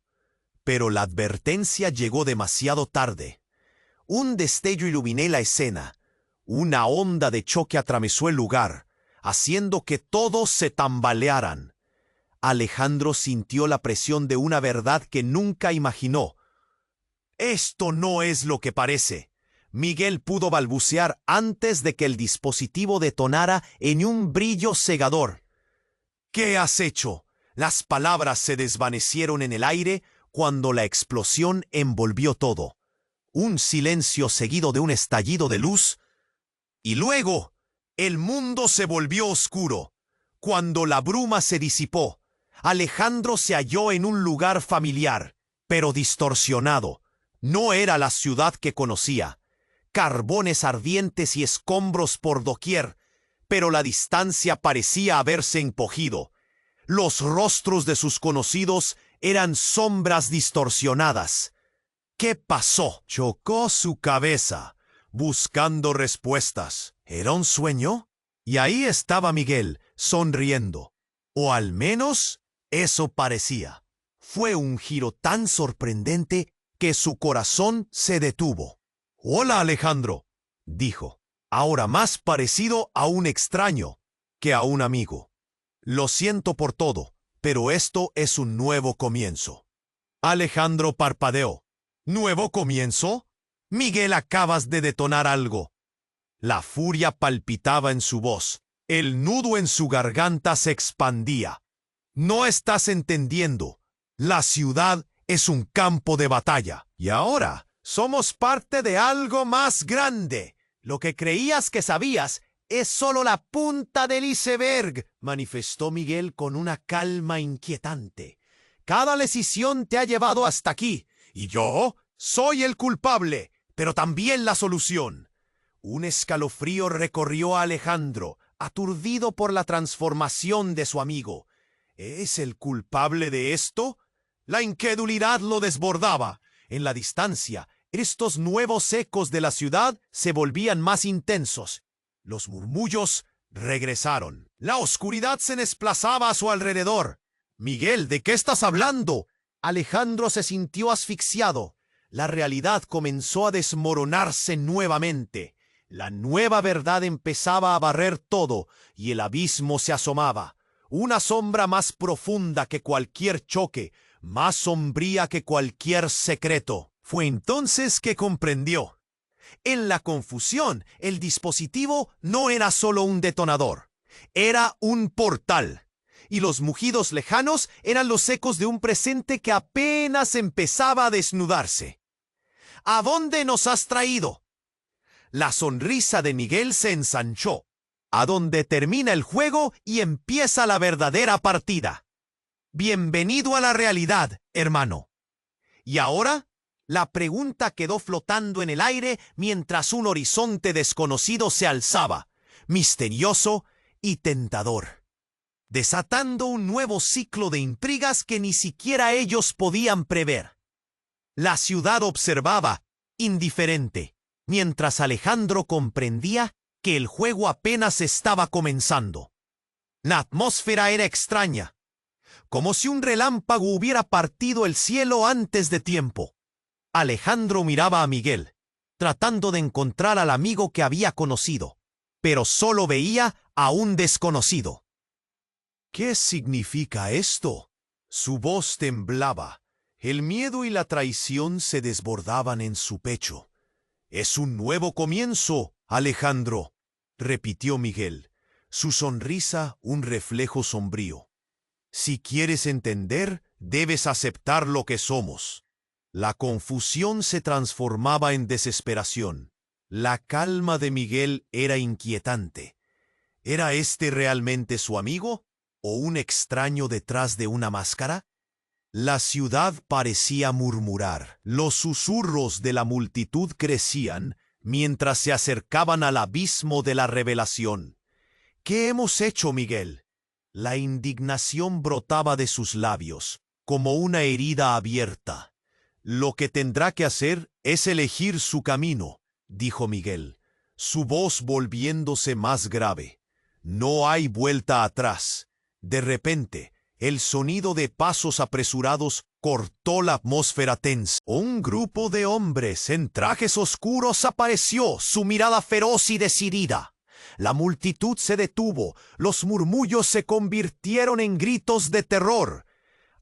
pero la advertencia llegó demasiado tarde. Un destello iluminó la escena. Una onda de choque atravesó el lugar, haciendo que todos se tambalearan. Alejandro sintió la presión de una verdad que nunca imaginó. «Esto no es lo que parece». Miguel pudo balbucear antes de que el dispositivo detonara en un brillo cegador. «¿Qué has hecho?». Las palabras se desvanecieron en el aire cuando la explosión envolvió todo. Un silencio seguido de un estallido de luz. Y luego, el mundo se volvió oscuro. Cuando la bruma se disipó, Alejandro se halló en un lugar familiar, pero distorsionado. No era la ciudad que conocía. Carbones ardientes y escombros por doquier, pero la distancia parecía haberse encogido. Los rostros de sus conocidos eran sombras distorsionadas. ¿Qué pasó? Chocó su cabeza, buscando respuestas. ¿Era un sueño? Y ahí estaba Miguel, sonriendo. O al menos eso parecía. Fue un giro tan sorprendente que su corazón se detuvo. «Hola, Alejandro», dijo, ahora más parecido a un extraño que a un amigo. «Lo siento por todo, pero esto es un nuevo comienzo». Alejandro parpadeó. «¿Nuevo comienzo? Miguel, acabas de detonar algo». La furia palpitaba en su voz. El nudo en su garganta se expandía. «No estás entendiendo. La ciudad es un campo de batalla. Y ahora somos parte de algo más grande. Lo que creías que sabías es solo la punta del iceberg», manifestó Miguel con una calma inquietante. «Cada decisión te ha llevado hasta aquí, y yo soy el culpable, pero también la solución». Un escalofrío recorrió a Alejandro, aturdido por la transformación de su amigo. ¿Es el culpable de esto? La incredulidad lo desbordaba. En la distancia, estos nuevos ecos de la ciudad se volvían más intensos. Los murmullos regresaron. La oscuridad se desplazaba a su alrededor. «Miguel, ¿de qué estás hablando?» Alejandro se sintió asfixiado. La realidad comenzó a desmoronarse nuevamente. La nueva verdad empezaba a barrer todo y el abismo se asomaba. Una sombra más profunda que cualquier choque, más sombría que cualquier secreto. Fue entonces que comprendió. En la confusión, el dispositivo no era solo un detonador, era un portal. Y los mugidos lejanos eran los ecos de un presente que apenas empezaba a desnudarse. «¿A dónde nos has traído?» La sonrisa de Miguel se ensanchó. «A donde termina el juego y empieza la verdadera partida. Bienvenido a la realidad, hermano». Y ahora, la pregunta quedó flotando en el aire mientras un horizonte desconocido se alzaba, misterioso y tentador, desatando un nuevo ciclo de intrigas que ni siquiera ellos podían prever. La ciudad observaba, indiferente, mientras Alejandro comprendía que el juego apenas estaba comenzando. La atmósfera era extraña, como si un relámpago hubiera partido el cielo antes de tiempo. Alejandro miraba a Miguel, tratando de encontrar al amigo que había conocido, pero solo veía a un desconocido. «¿Qué significa esto?» Su voz temblaba. El miedo y la traición se desbordaban en su pecho. «Es un nuevo comienzo, Alejandro», repitió Miguel, su sonrisa un reflejo sombrío. «Si quieres entender, debes aceptar lo que somos». La confusión se transformaba en desesperación. La calma de Miguel era inquietante. ¿Era este realmente su amigo o un extraño detrás de una máscara? La ciudad parecía murmurar. Los susurros de la multitud crecían mientras se acercaban al abismo de la revelación. «¿Qué hemos hecho, Miguel?» La indignación brotaba de sus labios, como una herida abierta. «Lo que tendrá que hacer es elegir su camino», dijo Miguel, su voz volviéndose más grave. «No hay vuelta atrás». De repente, el sonido de pasos apresurados cortó la atmósfera tensa. Un grupo de hombres en trajes oscuros apareció, su mirada feroz y decidida. La multitud se detuvo, los murmullos se convirtieron en gritos de terror.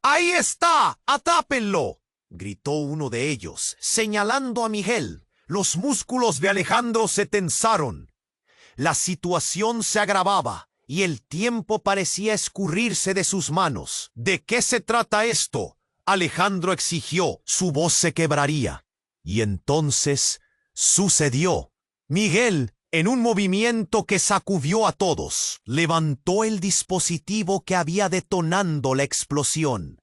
«¡Ahí está! ¡Atrápenlo!», gritó uno de ellos, señalando a Miguel. Los músculos de Alejandro se tensaron. La situación se agravaba y el tiempo parecía escurrirse de sus manos. «¿De qué se trata esto?», Alejandro exigió. Su voz se quebraría. Y entonces sucedió. Miguel, en un movimiento que sacudió a todos, levantó el dispositivo que había detonado la explosión.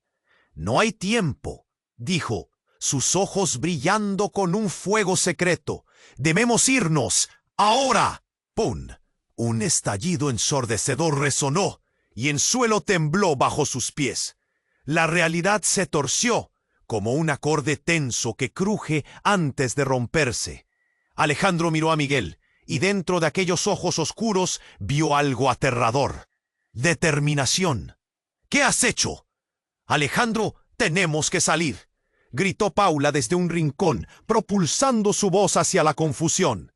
«No hay tiempo», dijo, sus ojos brillando con un fuego secreto. «Debemos irnos, ahora». ¡Pum! Un estallido ensordecedor resonó y el suelo tembló bajo sus pies. La realidad se torció como un acorde tenso que cruje antes de romperse. Alejandro miró a Miguel y dentro de aquellos ojos oscuros vio algo aterrador. determinación. ¿Qué has hecho? Alejandro, tenemos que salir, gritó Paula desde un rincón, propulsando su voz hacia la confusión.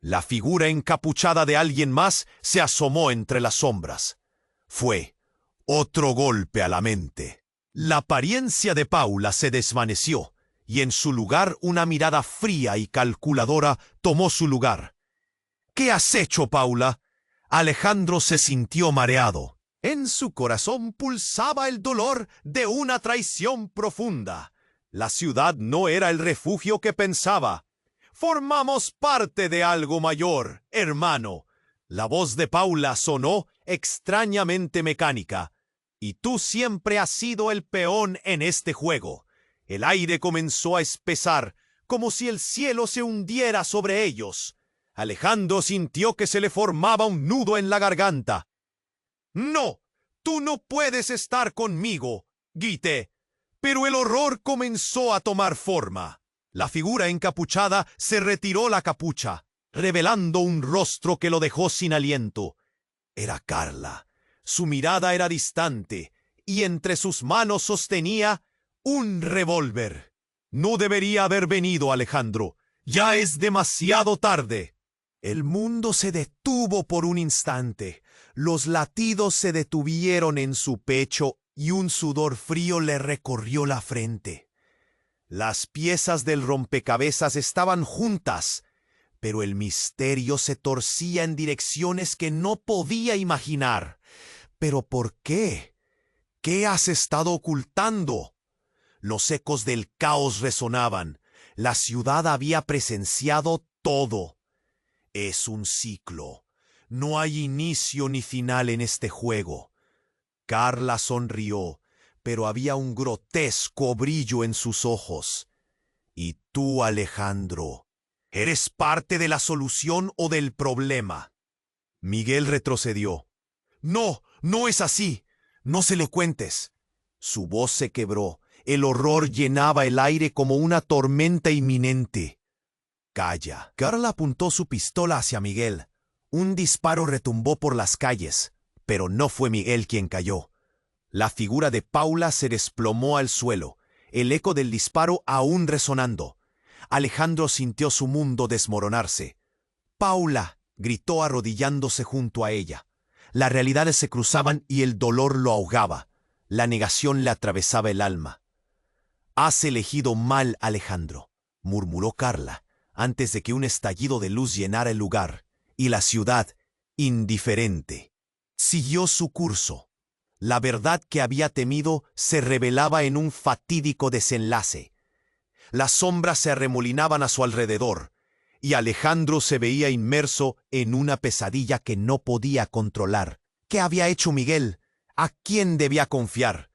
La figura encapuchada de alguien más se asomó entre las sombras. Fue otro golpe a la mente. La apariencia de Paula se desvaneció, y en su lugar una mirada fría y calculadora tomó su lugar. ¿Qué has hecho, Paula? Alejandro se sintió mareado. En su corazón pulsaba el dolor de una traición profunda. La ciudad no era el refugio que pensaba. Formamos parte de algo mayor, hermano. La voz de Paula sonó extrañamente mecánica. Y tú siempre has sido el peón en este juego. El aire comenzó a espesar, como si el cielo se hundiera sobre ellos. Alejandro sintió que se le formaba un nudo en la garganta. «No, tú no puedes estar conmigo», grité. Pero el horror comenzó a tomar forma. La figura encapuchada se retiró la capucha, revelando un rostro que lo dejó sin aliento. Era Carla. Su mirada era distante, y entre sus manos sostenía un revólver. No debería haber venido, Alejandro. Ya es demasiado tarde. El mundo se detuvo por un instante. Los latidos se detuvieron en su pecho y un sudor frío le recorrió la frente. Las piezas del rompecabezas estaban juntas, pero el misterio se torcía en direcciones que no podía imaginar. ¿Pero por qué? ¿Qué has estado ocultando? Los ecos del caos resonaban. La ciudad había presenciado todo. Es un ciclo. No hay inicio ni final en este juego. Carla sonrió, pero había un grotesco brillo en sus ojos. Y tú, Alejandro, ¿eres parte de la solución o del problema? Miguel retrocedió. No, no es así. No se le cuentes. Su voz se quebró. El horror llenaba el aire como una tormenta inminente. Calla. Carla apuntó su pistola hacia Miguel. Un disparo retumbó por las calles, pero no fue Miguel quien cayó. La figura de Paula se desplomó al suelo, el eco del disparo aún resonando. Alejandro sintió su mundo desmoronarse. «Paula», gritó arrodillándose junto a ella. Las realidades se cruzaban y el dolor lo ahogaba. La negación le atravesaba el alma. «Has elegido mal, Alejandro», murmuró Carla, antes de que un estallido de luz llenara el lugar, y la ciudad, indiferente, siguió su curso. La verdad que había temido se revelaba en un fatídico desenlace. Las sombras se arremolinaban a su alrededor, y Alejandro se veía inmerso en una pesadilla que no podía controlar. ¿Qué había hecho Miguel? ¿A quién debía confiar?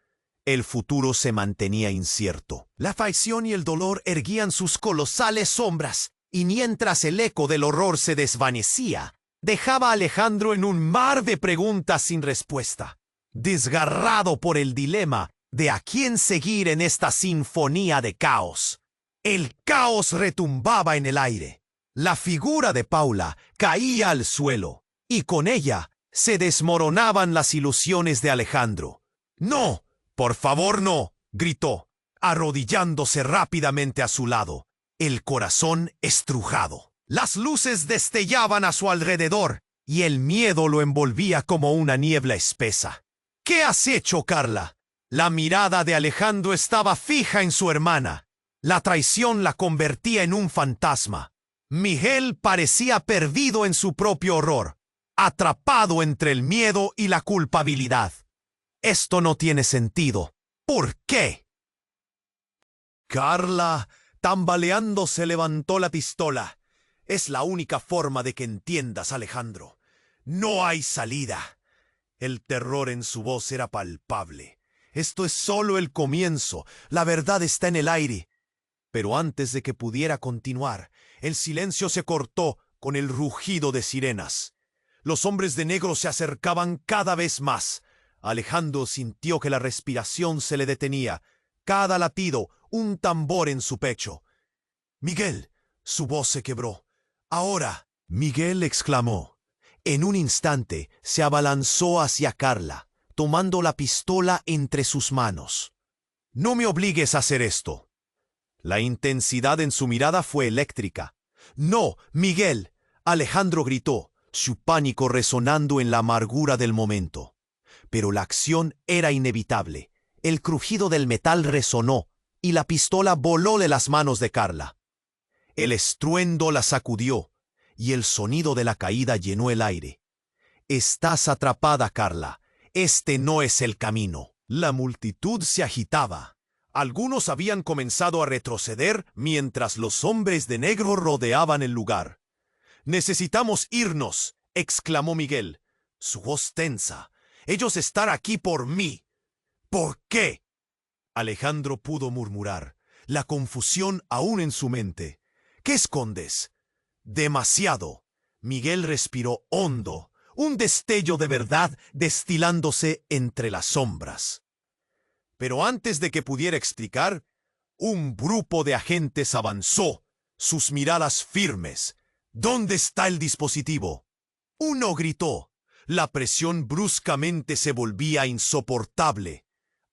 El futuro se mantenía incierto. La traición y el dolor erguían sus colosales sombras, y mientras el eco del horror se desvanecía, dejaba a Alejandro en un mar de preguntas sin respuesta, desgarrado por el dilema de a quién seguir en esta sinfonía de caos. El caos retumbaba en el aire. La figura de Paula caía al suelo, y con ella se desmoronaban las ilusiones de Alejandro. «No, por favor no», gritó, arrodillándose rápidamente a su lado, el corazón estrujado. Las luces destellaban a su alrededor, y el miedo lo envolvía como una niebla espesa. «¿Qué has hecho, Carla?» La mirada de Alejandro estaba fija en su hermana. La traición la convertía en un fantasma. Miguel parecía perdido en su propio horror, atrapado entre el miedo y la culpabilidad. «Esto no tiene sentido. ¿Por qué?» Carla, tambaleándose, levantó la pistola. «Es la única forma de que entiendas, Alejandro. No hay salida». El terror en su voz era palpable. «Esto es solo el comienzo. La verdad está en el aire». Pero antes de que pudiera continuar, el silencio se cortó con el rugido de sirenas. Los hombres de negro se acercaban cada vez más. Alejandro sintió que la respiración se le detenía. Cada latido, un tambor en su pecho. «Miguel», su voz se quebró. «Ahora», Miguel exclamó. En un instante se abalanzó hacia Carla, tomando la pistola entre sus manos. «No me obligues a hacer esto». La intensidad en su mirada fue eléctrica. «No, Miguel», Alejandro gritó, su pánico resonando en la amargura del momento. Pero la acción era inevitable. El crujido del metal resonó y la pistola voló de las manos de Carla. El estruendo la sacudió y el sonido de la caída llenó el aire. «Estás atrapada, Carla. Este no es el camino». La multitud se agitaba. Algunos habían comenzado a retroceder mientras los hombres de negro rodeaban el lugar. «Necesitamos irnos», exclamó Miguel, su voz tensa. «Ellos están aquí por mí». «¿Por qué?», Alejandro pudo murmurar, la confusión aún en su mente. «¿Qué escondes?». «Demasiado». Miguel respiró hondo, un destello de verdad destilándose entre las sombras. Pero antes de que pudiera explicar, un grupo de agentes avanzó, sus miradas firmes. «¿Dónde está el dispositivo?». Uno gritó. La presión bruscamente se volvía insoportable.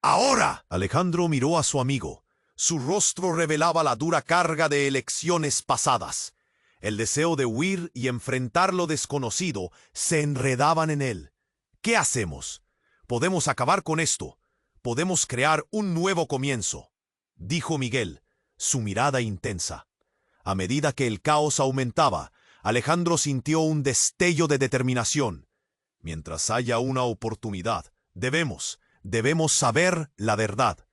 «¡Ahora!». Alejandro miró a su amigo. Su rostro revelaba la dura carga de elecciones pasadas. El deseo de huir y enfrentar lo desconocido se enredaban en él. «¿Qué hacemos? Podemos acabar con esto. Podemos crear un nuevo comienzo», dijo Miguel, su mirada intensa. A medida que el caos aumentaba, Alejandro sintió un destello de determinación. «Mientras haya una oportunidad, debemos saber la verdad».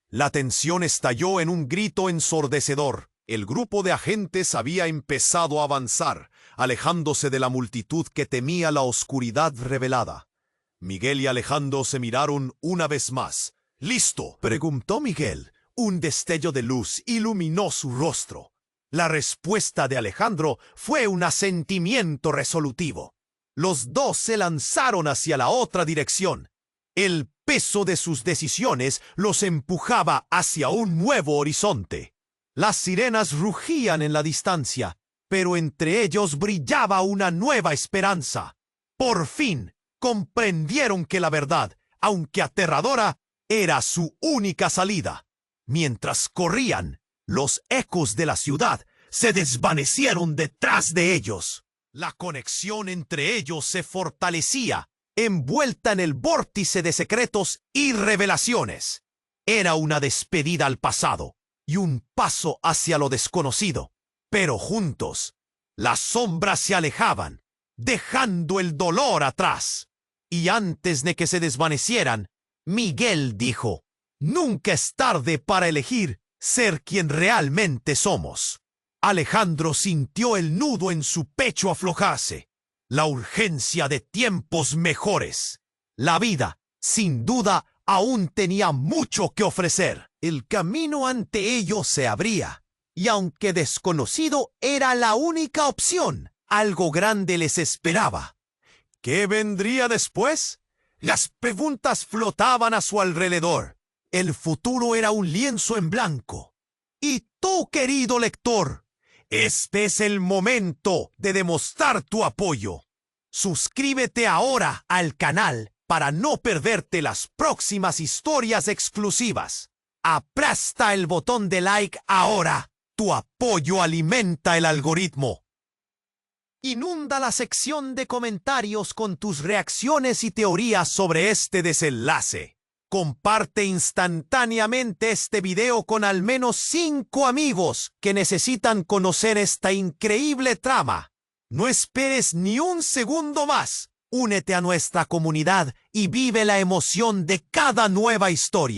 La tensión estalló en un grito ensordecedor. El grupo de agentes había empezado a avanzar, alejándose de la multitud que temía la oscuridad revelada. Miguel y Alejandro se miraron una vez más. «¿Listo?», preguntó Miguel. Un destello de luz iluminó su rostro. La respuesta de Alejandro fue un asentimiento resolutivo. Los dos se lanzaron hacia la otra dirección. El peso de sus decisiones los empujaba hacia un nuevo horizonte. Las sirenas rugían en la distancia, pero entre ellos brillaba una nueva esperanza. Por fin comprendieron que la verdad, aunque aterradora, era su única salida. Mientras corrían, los ecos de la ciudad se desvanecieron detrás de ellos. La conexión entre ellos se fortalecía, envuelta en el vórtice de secretos y revelaciones. Era una despedida al pasado y un paso hacia lo desconocido. Pero juntos, las sombras se alejaban, dejando el dolor atrás. Y antes de que se desvanecieran, Miguel dijo: «Nunca es tarde para elegir ser quien realmente somos». Alejandro sintió el nudo en su pecho aflojarse. La urgencia de tiempos mejores. La vida, sin duda, aún tenía mucho que ofrecer. El camino ante ellos se abría, y aunque desconocido era la única opción, algo grande les esperaba. ¿Qué vendría después? Las preguntas flotaban a su alrededor. El futuro era un lienzo en blanco. Y tú, querido lector, este es el momento de demostrar tu apoyo. Suscríbete ahora al canal para no perderte las próximas historias exclusivas. Aplasta el botón de like ahora. Tu apoyo alimenta el algoritmo. Inunda la sección de comentarios con tus reacciones y teorías sobre este desenlace. Comparte instantáneamente este video con al menos 5 amigos que necesitan conocer esta increíble trama. No esperes ni un segundo más. Únete a nuestra comunidad y vive la emoción de cada nueva historia.